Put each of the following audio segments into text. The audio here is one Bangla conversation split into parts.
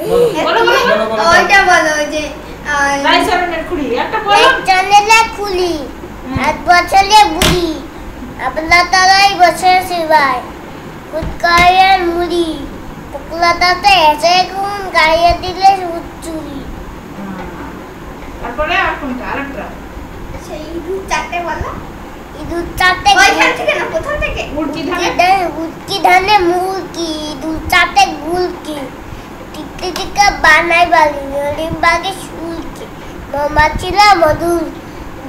বলো বলো বলো ওইটা বলো ওই যে রাইচরণের খুঁড়ি একটা বলো রাইচরণের খুলি 8 বছরে বুড়ি আপনার তারাই বছর সেবায় ফুটকারের মুড়ি পুকুলাটাতে এসে গুণ গাইয়ে দিলে উচ্চুরি। তারপরে আর কোনটা আরেকটা সেই দু চারটে বলো ইঁদুর চারটে ওইখান থেকে না কোথা থেকে উড়কি ধানে উটকি ধানে মুরকি ইঁদুর চারটে গুলকি টিকতে টিকা বানাই বালি নলিমবাগে শুলকি মৌমাছিরা মধুর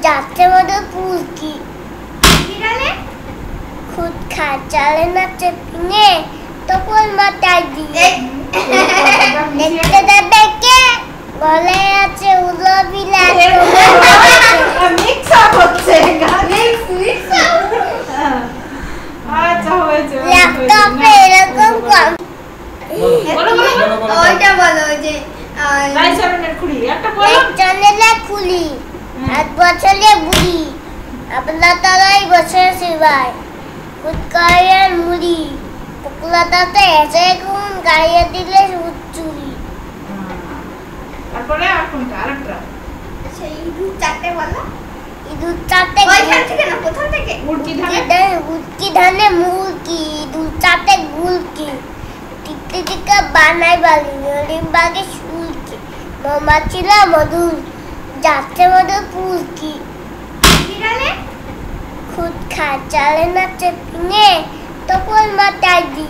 যাচ্ছে মধুর পুলকি বিড়ালে খুদ খায় চালে নাচে পিঙে তখন মাথায় দিয়ে দেখতে দেবে কে গলে আছে উলো বিলাস মিক্স আপ হচ্ছে আচ্ছা হয়েছে ল্যাপটপে এরকম কম বলো বলো বলো ওইটা বলো ওই যে রাইচরণের খুঁড়ি একটা বলো রাইচরণের খুলি 8 বছরে বুড়ি আপনার তারাই বছর সেবায় ফুটকারের মুড়ি পুকুলাটাতে এসে গুণ গাইয়ে দিলে উচ্চুরি। তারপরে আর কোনটা আরেকটা সেই দু চারটে বলো ইঁদুর চারটে ওইখান থেকে না কোথা থেকে উড়কি ধানে উটকি ধানে মুরকি ইঁদুর চারটে গুলকি টিকতে টিকা বানাই বালি নলিমবাগে শুলকি মৌমাছিরা মধুর যাচ্ছে মধুর পুলকি বিড়ালে খুদ খায় চালে নাচে পিঙে তখন মাথায় দিয়ে